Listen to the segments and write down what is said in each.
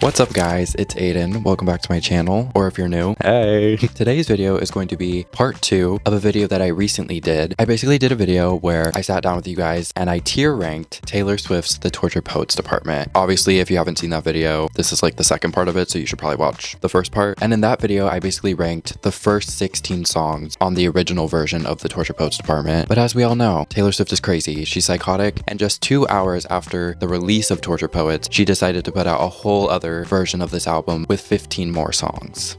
What's up guys, it's Aiden. Welcome back to my channel, or if you're new, hey! Today's video is going to be part 2 of a video that I recently did. I basically did a video where I sat down with you guys and I tier ranked Taylor Swift's The Tortured Poets Department. Obviously, if you haven't seen that video, this is like the second part of it, so you should probably watch the first part. And in that video, I basically ranked the first 16 songs on the original version of The Tortured Poets Department. But as we all know, Taylor Swift is crazy, she's psychotic, and just 2 hours after the release of Tortured Poets, she decided to put out a whole other version of this album with 15 more songs.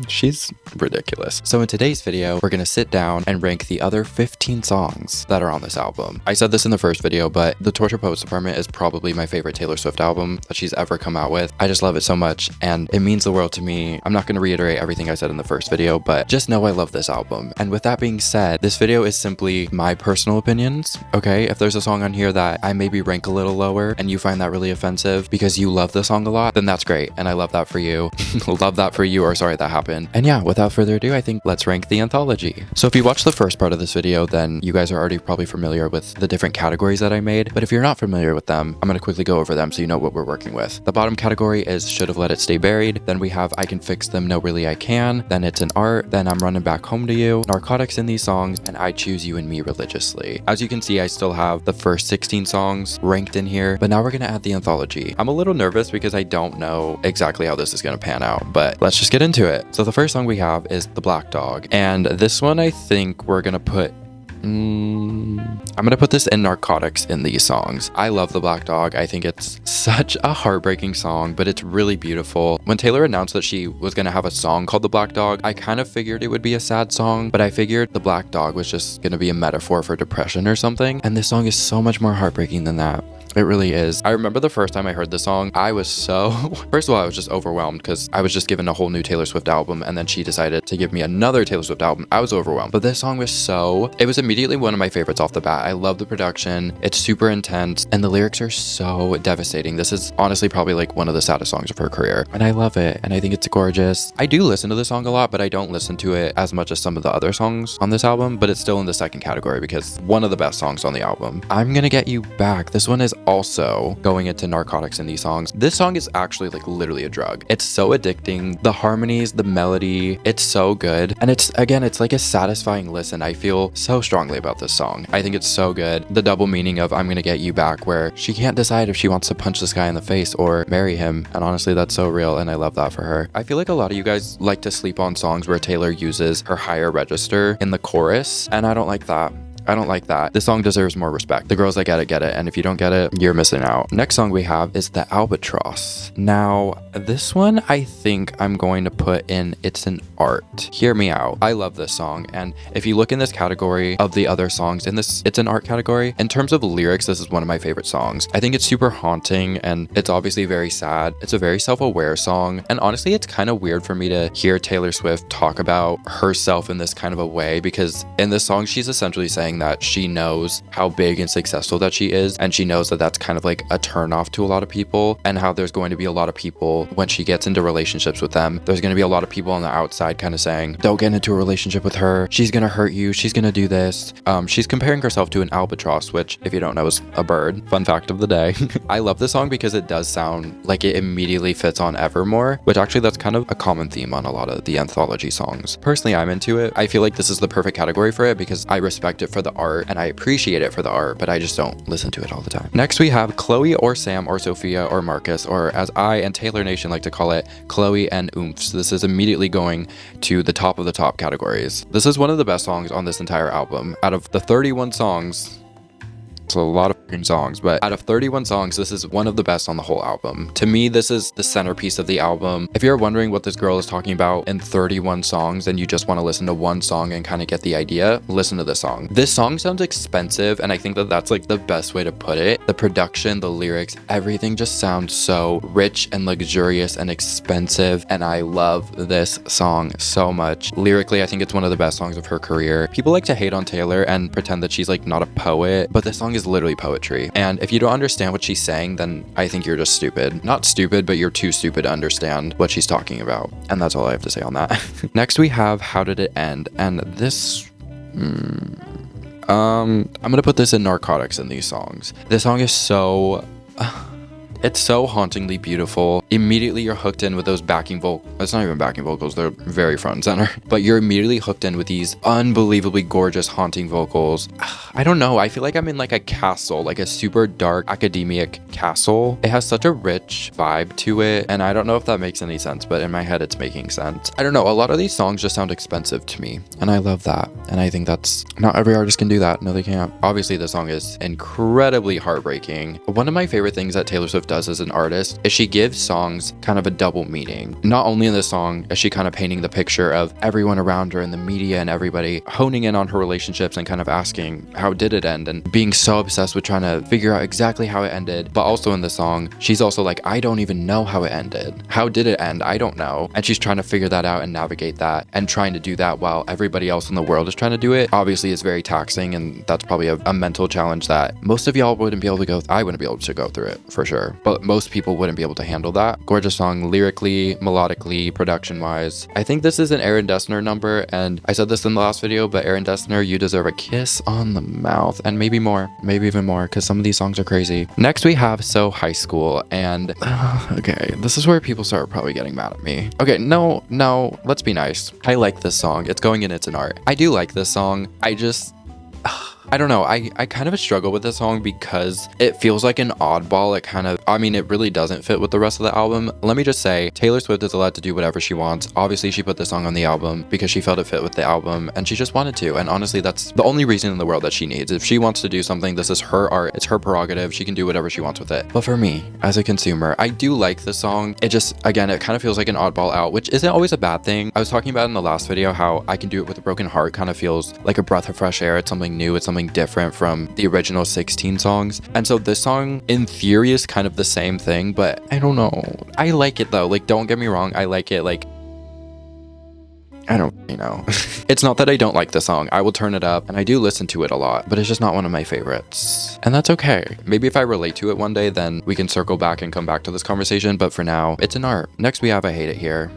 She's ridiculous. So in today's video, we're gonna sit down and rank the other 15 songs that are on this album. I said this in the first video, but The Tortured Poets Department is probably my favorite Taylor Swift album that she's ever come out with. I just love it so much and it means the world to me. I'm not gonna reiterate everything I said in the first video, but just know I love this album. And with that being said, this video is simply my personal opinions, okay? If there's a song on here that I maybe rank a little lower and you find that really offensive because you love the song a lot, then that's great. And I love that for you. Love that for you, or sorry that happened. And yeah, without further ado, I think let's rank the Anthology. So if you watched the first part of this video, then you guys are already probably familiar with the different categories that I made. But if you're not familiar with them, I'm going to quickly go over them so you know what we're working with. The bottom category is Should Have Let It Stay Buried. Then we have I Can Fix Them, No Really I Can. Then It's an Art. Then I'm Running Back Home to You, Narcotics in These Songs, and I Choose You and Me Religiously. As you can see, I still have the first 16 songs ranked in here, but now we're going to add the Anthology. I'm a little nervous because I don't know exactly how this is going to pan out, but let's just get into it. So the first song we have is The Black Dog, and this one I think we're gonna put I'm gonna put this in Narcotics in These Songs. I love The Black Dog. I think it's such a heartbreaking song, but it's really beautiful. When Taylor announced that she was gonna have a song called The Black Dog, I kind of figured it would be a sad song, but I figured The Black Dog was just gonna be a metaphor for depression or something, and this song is so much more heartbreaking than that. It really is. I remember the first time I heard this song, I was so... First of all, I was just overwhelmed because I was just given a whole new Taylor Swift album and then she decided to give me another Taylor Swift album. I was overwhelmed. But this song was so... It was immediately one of my favorites off the bat. I love the production. It's super intense and the lyrics are so devastating. This is honestly probably like one of the saddest songs of her career. And I love it and I think it's gorgeous. I do listen to the song a lot, but I don't listen to it as much as some of the other songs on this album, but it's still in the second category because one of the best songs on the album. I'm Gonna Get You Back. This one is also going into Narcotics in These Songs. This song is actually like literally a drug. It's so addicting. The harmonies, the melody, it's so good. And it's like a satisfying listen. I feel so strongly about this song. I think it's so good. The double meaning of I'm Gonna Get You Back, where she can't decide if she wants to punch this guy in the face or marry him. And honestly, that's so real and I love that for her. I feel like a lot of you guys like to sleep on songs where Taylor uses her higher register in the chorus, and I don't like that. I don't like that. This song deserves more respect. The girls that get it. And if you don't get it, you're missing out. Next song we have is The Albatross. Now, this one I think I'm going to put in It's an Art. Hear me out. I love this song. And if you look in this category of the other songs in this It's an Art category, in terms of lyrics, this is one of my favorite songs. I think it's super haunting and it's obviously very sad. It's a very self-aware song. And honestly, it's kind of weird for me to hear Taylor Swift talk about herself in this kind of a way, because in this song, she's essentially saying that she knows how big and successful that she is, and she knows that that's kind of like a turnoff to a lot of people, and how there's going to be a lot of people when she gets into relationships with them, there's going to be a lot of people on the outside kind of saying, don't get into a relationship with her, she's gonna hurt you, she's gonna do this. She's comparing herself to an albatross, which if you don't know is a bird. Fun fact of the day. I love this song because it does sound like it immediately fits on Evermore, which actually that's kind of a common theme on a lot of the Anthology songs. Personally, I'm into it. I feel like this is the perfect category for it because I respect it for the art and I appreciate it for the art, but I just don't listen to it all the time. Next we have Chloe or Sam or Sophia or Marcus, or as I and Taylor Nation like to call it, Chloe and Oomphs. This is immediately going to the top of the top categories. This is one of the best songs on this entire album. Out of the 31 songs, it's a lot of freaking songs, but out of 31 songs, this is one of the best on the whole album. To me, this is the centerpiece of the album. If you're wondering what this girl is talking about in 31 songs and you just want to listen to one song and kind of get the idea, listen to this song. This song sounds expensive, and I think that that's like the best way to put it. The production, the lyrics, everything just sounds so rich and luxurious and expensive, and I love this song so much. Lyrically, I think it's one of the best songs of her career. People like to hate on Taylor and pretend that she's like not a poet, but this song is literally poetry. And if you don't understand what she's saying, then I think you're just stupid. Not stupid, but you're too stupid to understand what she's talking about. And that's all I have to say on that. Next we have How Did It End? And this... I'm gonna put this in Narcotics in These Songs. This song is so... It's so hauntingly beautiful. Immediately you're hooked in with those backing vocals. It's not even backing vocals, they're very front and center. But you're immediately hooked in with these unbelievably gorgeous haunting vocals. I don't know, I feel like I'm in like a castle, like a super dark academic castle. It has such a rich vibe to it, and I don't know if that makes any sense, but in my head it's making sense. I don't know, a lot of these songs just sound expensive to me, and I love that. And I think that's, not every artist can do that. No, they can't. Obviously the song is incredibly heartbreaking. One of my favorite things that Taylor Swift does as an artist is she gives songs kind of a double meaning. Not only in the song is she kind of painting the picture of everyone around her and the media and everybody honing in on her relationships and kind of asking how did it end, and being so obsessed with trying to figure out exactly how it ended. But also in the song, she's also like, I don't even know how it ended. How did it end? I don't know. And she's trying to figure that out and navigate that, and trying to do that while everybody else in the world is trying to do it. Obviously it's very taxing, and that's probably a mental challenge that most of y'all wouldn't be able to go I wouldn't be able to go through it for sure, but most people wouldn't be able to handle that. Gorgeous song, lyrically, melodically, production wise. I think this is an Aaron Dessner number, and I said this in the last video, but Aaron Dessner, you deserve a kiss on the mouth, and maybe more, maybe even more, because some of these songs are crazy. Next we have So High School, and okay, this is where people start probably getting mad at me. Okay, no, let's be nice. I like this song. It's going in, it's an art. I do like this song. I don't know, I kind of struggle with this song because it feels like an oddball. It kind of, I mean, it really doesn't fit with the rest of the album. Let me just say, Taylor Swift is allowed to do whatever she wants. Obviously, she put this song on the album because she felt it fit with the album, and she just wanted to. And honestly, that's the only reason in the world that she needs. If she wants to do something, this is her art. It's her prerogative. She can do whatever she wants with it. But for me, as a consumer, I do like the song. It just, again, it kind of feels like an oddball out, which isn't always a bad thing. I was talking about in the last video how I Can Do It With a Broken Heart kind of feels like a breath of fresh air. It's something new. It's something different from the original 16 songs. And so this song in theory is kind of the same thing, but I don't know. I like it though. Like, don't get me wrong. I like it. Like, I don't, you know, it's not that I don't like the song. I will turn it up and I do listen to it a lot, but it's just not one of my favorites. And that's okay. Maybe if I relate to it one day, then we can circle back and come back to this conversation. But for now, it's an art. Next we have I Hate It Here.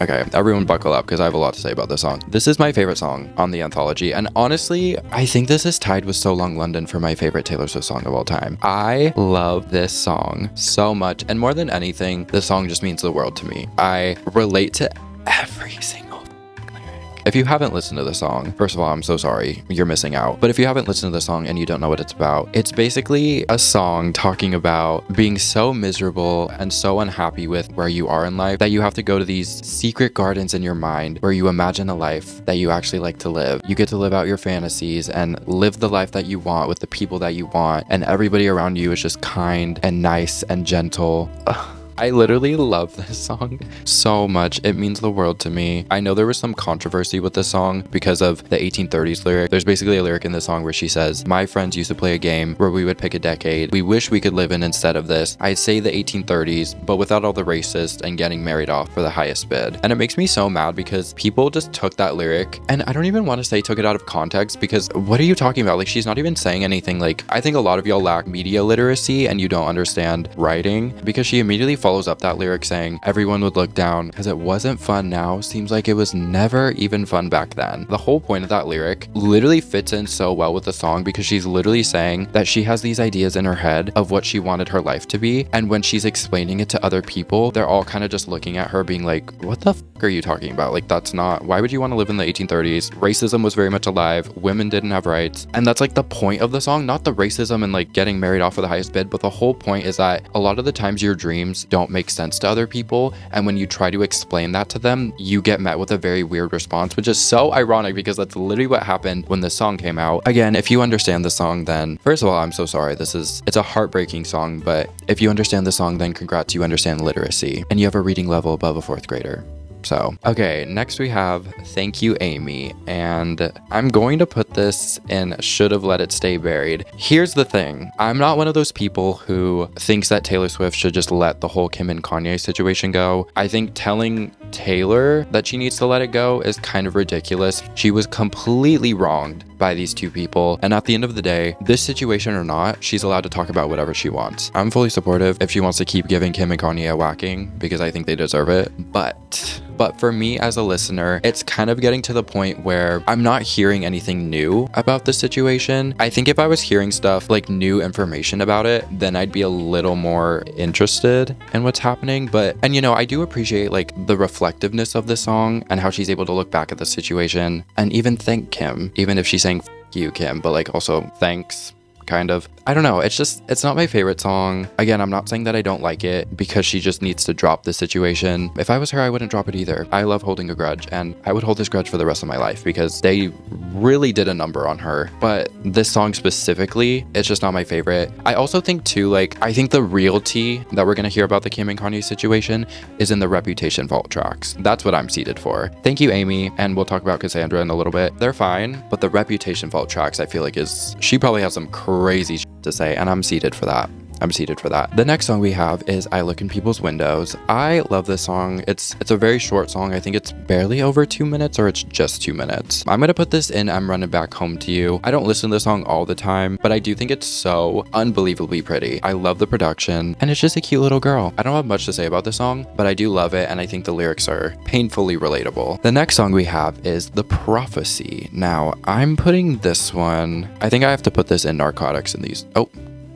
Okay, everyone buckle up because I have a lot to say about this song. This is my favorite song on the Anthology, and honestly, I think this is tied with So Long London for my favorite Taylor Swift song of all time. I love this song so much, and more than anything, this song just means the world to me. I relate to every single lyric. If you haven't listened to the song, first of all, I'm so sorry, you're missing out. But if you haven't listened to the song and you don't know what it's about, it's basically a song talking about being so miserable and so unhappy with where you are in life that you have to go to these secret gardens in your mind where you imagine a life that you actually like to live. You get to live out your fantasies and live the life that you want with the people that you want, and everybody around you is just kind and nice and gentle. Ugh. I literally love this song so much. It means the world to me. I know there was some controversy with this song because of the 1830s lyric. There's basically a lyric in the song where she says, my friends used to play a game where we would pick a decade we wish we could live in instead of this. I'd say the 1830s, but without all the racist and getting married off for the highest bid. And it makes me so mad because people just took that lyric, and I don't even want to say took it out of context, because what are you talking about? Like, she's not even saying anything. Like, I think a lot of y'all lack media literacy and you don't understand writing, because she immediately follows up that lyric saying everyone would look down because it wasn't fun now, seems like it was never even fun back then. The whole point of that lyric literally fits in so well with the song, because she's literally saying that she has these ideas in her head of what she wanted her life to be, and when she's explaining it to other people, they're all kind of just looking at her being like, what the fuck are you talking about? Like, that's not, why would you want to live in the 1830s? Racism was very much alive, women didn't have rights, and that's like the point of the song, not the racism and like getting married off for the highest bid, but the whole point is that a lot of the times your dreams don't make sense to other people, and when you try to explain that to them, you get met with a very weird response, which is so ironic because that's literally what happened when the song came out. Again, if you understand the song, then first of all, I'm so sorry, it's a heartbreaking song, but if you understand the song, then congrats, you understand literacy and you have a reading level above a 4th grader. So, okay, next we have Thank You, Aimee, and I'm going to put this in Should Have Let It Stay Buried. Here's the thing, I'm not one of those people who thinks that Taylor Swift should just let the whole Kim and Kanye situation go. I think telling Taylor that she needs to let it go is kind of ridiculous. She was completely wronged by these two people, and at the end of the day, this situation or not, she's allowed to talk about whatever she wants. I'm fully supportive if she wants to keep giving Kim and Kanye a whacking, because I think they deserve it, but but for me as a listener, it's kind of getting to the point where I'm not hearing anything new about the situation. I think if I was hearing stuff like new information about it, then I'd be a little more interested in what's happening. And you know, I do appreciate like the reflectiveness of the song and how she's able to look back at the situation and even thank Kim, even if she's saying F you, Kim, but like also thanks. Kind of. I don't know. It's not my favorite song. Again, I'm not saying that I don't like it because she just needs to drop the situation. If I was her, I wouldn't drop it either. I love holding a grudge, and I would hold this grudge for the rest of my life because they really did a number on her. But this song specifically, it's just not my favorite. I also think too, like, I think the realty that we're gonna hear about the Kim and Kanye situation is in the Reputation vault tracks. That's what I'm seated for. Thank you, Aimee, and we'll talk about Cassandra in a little bit. They're fine, but the Reputation vault tracks, I feel like she probably has some crazy shit to say, and I'm seated for that. The next song we have is I Look in People's Windows. I love this song. It's a very short song. I think it's barely over 2 minutes, or it's just 2 minutes. I'm gonna put this in I'm Running Back Home to You. I don't listen to the song all the time, but I do think it's so unbelievably pretty. I love the production, and it's just a cute little girl. I don't have much to say about this song, but I do love it, and I think the lyrics are painfully relatable. The next song we have is The Prophecy. Now, I'm putting this one, I think I have to put this in Narcotics in these. Oh,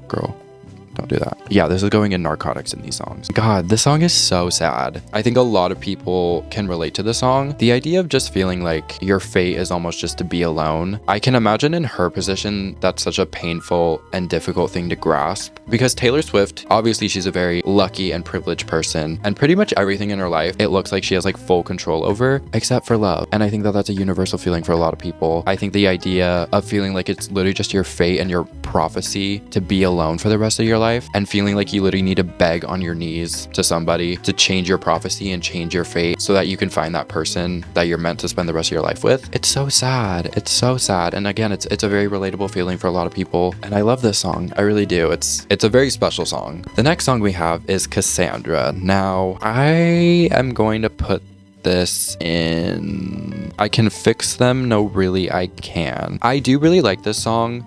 girl. Don't do that. Yeah, this is going in Narcotics in these songs. God, this song is so sad. I think a lot of people can relate to the song. The idea of just feeling like your fate is almost just to be alone. I can imagine in her position, that's such a painful and difficult thing to grasp. Because Taylor Swift, obviously she's a very lucky and privileged person. And pretty much everything in her life, it looks like she has like full control over, except for love. And I think that that's a universal feeling for a lot of people. I think the idea of feeling like it's literally just your fate and your prophecy to be alone for the rest of your life, and feeling like you literally need to beg on your knees to somebody to change your prophecy and change your fate so that you can find that person that you're meant to spend the rest of your life with. It's so sad. It's so sad. And again, it's a very relatable feeling for a lot of people. And I love this song. I really do. It's a very special song. The next song we have is Cassandra. Now, I am going to put this in I Can Fix Them. No, really, I can. I do really like this song.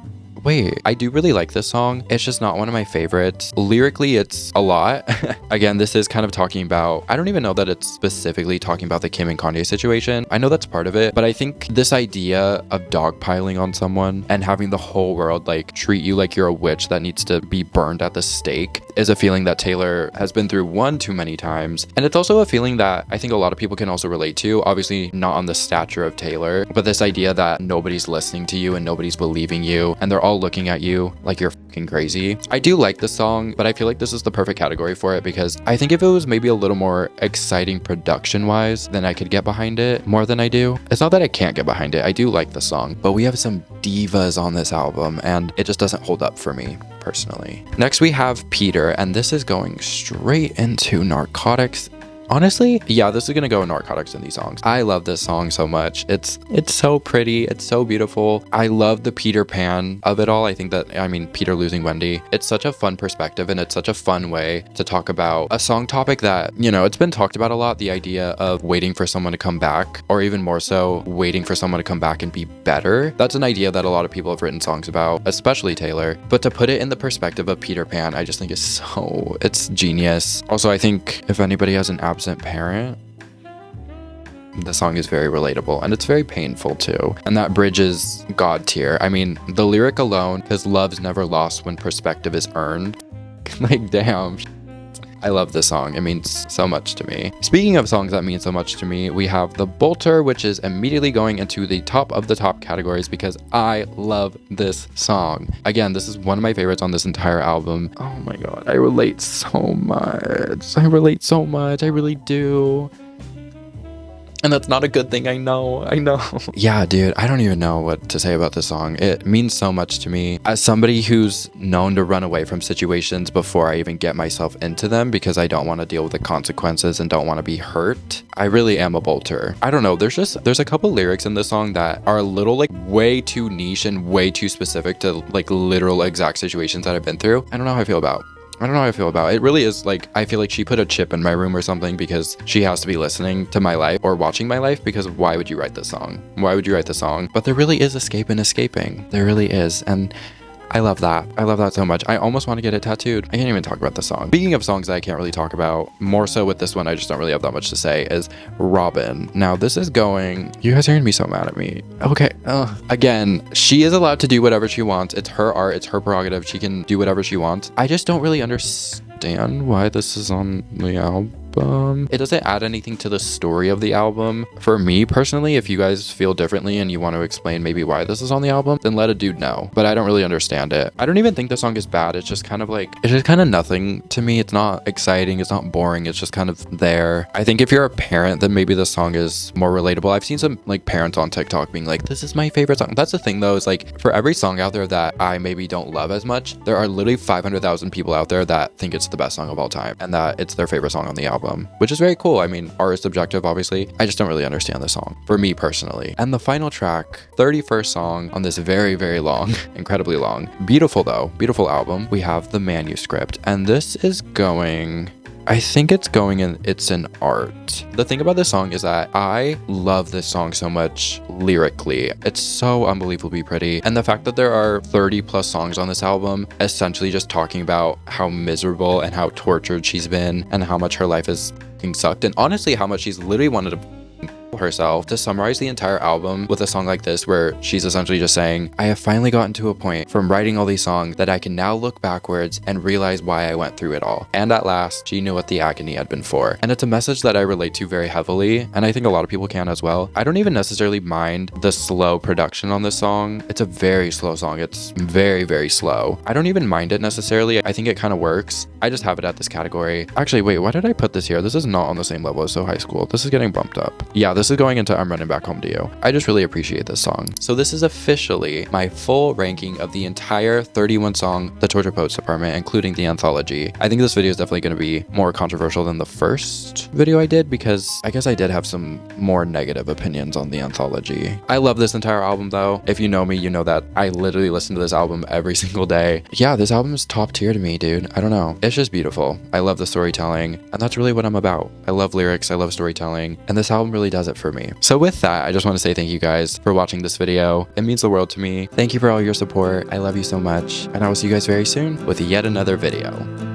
I do really like this song. It's just not one of my favorites. Lyrically, it's a lot. Again, this is kind of talking about, I don't even know that it's specifically talking about the Kim and Kanye situation. I know that's part of it, but I think this idea of dogpiling on someone and having the whole world like treat you like you're a witch that needs to be burned at the stake is a feeling that Taylor has been through one too many times. And it's also a feeling that I think a lot of people can also relate to. Obviously not on the stature of Taylor, but this idea that nobody's listening to you and nobody's believing you and they're all looking at you like you're fucking crazy. I do like this song, but I feel like this is the perfect category for it because I think if it was maybe a little more exciting production wise, then I could get behind it more than I do. It's not that I can't get behind it. I do like the song, but we have some divas on this album and it just doesn't hold up for me personally. Next we have Peter, and this is going straight into Narcotics. Honestly, yeah, this is gonna go in Narcotics in these songs. I love this song so much. It's so pretty. It's so beautiful. I love the Peter Pan of it all. I think that, Peter losing Wendy. It's such a fun perspective and it's such a fun way to talk about a song topic that, you know, it's been talked about a lot. The idea of waiting for someone to come back, or even more so, waiting for someone to come back and be better. That's an idea that a lot of people have written songs about, especially Taylor. But to put it in the perspective of Peter Pan, I just think it's genius. Also, I think if anybody has an absent parent, the song is very relatable and it's very painful too. And that bridge is God tier. I mean, the lyric alone, his love's never lost when perspective is earned. Like, damn. I love this song. It means so much to me. Speaking of songs that mean so much to me, we have The Bolter, which is immediately going into the top of the top categories because I love this song. Again, this is one of my favorites on this entire album. Oh my God, I relate so much. I really do. And that's not a good thing, I know. Yeah, dude, I don't even know what to say about this song. It means so much to me. As somebody who's known to run away from situations before I even get myself into them because I don't want to deal with the consequences and don't want to be hurt, I really am a bolter. I don't know, there's a couple lyrics in this song that are a little like way too niche and way too specific to like literal exact situations that I've been through. I don't know how I feel about. It really is like, I feel like she put a chip in my room or something because she has to be listening to my life or watching my life, because why would you write this song? But there really is escape in escaping. There really is. And I love that. I love that so much. I almost want to get it tattooed. I can't even talk about the song. Speaking of songs that I can't really talk about, more so with this one, I just don't really have that much to say, is Robin. Now, this is going... You guys are going to be so mad at me. Okay. Again, she is allowed to do whatever she wants. It's her art. It's her prerogative. She can do whatever she wants. I just don't really understand why this is on the album. It doesn't add anything to the story of the album. For me personally, if you guys feel differently and you want to explain maybe why this is on the album, then let a dude know. But I don't really understand it. I don't even think the song is bad. It's just kind of like, it's just kind of nothing to me. It's not exciting. It's not boring. It's just kind of there. I think if you're a parent, then maybe the song is more relatable. I've seen some like parents on TikTok being like, this is my favorite song. That's the thing though, is like for every song out there that I maybe don't love as much, there are literally 500,000 people out there that think it's the best song of all time and that it's their favorite song on the album, which is very cool. I mean, art is subjective, obviously. I just don't really understand the song, for me personally. And the final track, 31st song on this very, very long, incredibly long, beautiful though, beautiful album, we have The Manuscript. And this is going... I think it's going in, it's an art. The thing about this song is that I love this song so much lyrically. It's so unbelievably pretty. And the fact that there are 30 plus songs on this album, essentially just talking about how miserable and how tortured she's been and how much her life has fucking sucked. And honestly, how much she's literally wanted to herself. To summarize the entire album with a song like this where she's essentially just saying, I have finally gotten to a point from writing all these songs that I can now look backwards and realize why I went through it all. And at last, she knew what the agony had been for. And it's a message that I relate to very heavily, and I think a lot of people can as well. I don't even necessarily mind the slow production on this song. It's a very slow song. It's very, very slow. I don't even mind it necessarily. I think it kind of works. I just have it at this category. Actually, wait, why did I put this here? This is not on the same level as So High School. This is getting bumped up. Yeah, this is going into I'm Running Back Home to You. I just really appreciate this song. So this is officially my full ranking of the entire 31 song The Torture Poets Department, including the Anthology. I think this video is definitely going to be more controversial than the first video I did because I guess I did have some more negative opinions on the Anthology. I love this entire album though. If you know me, you know that I literally listen to this album every single day. Yeah, this album is top tier to me, dude. I don't know. It's just beautiful. I love the storytelling, and that's really what I'm about. I love lyrics, I love storytelling, and this album really does it for me. So with that, I just want to say thank you guys for watching this video. It means the world to me. Thank you for all your support. I love you so much, and I will see you guys very soon with yet another video.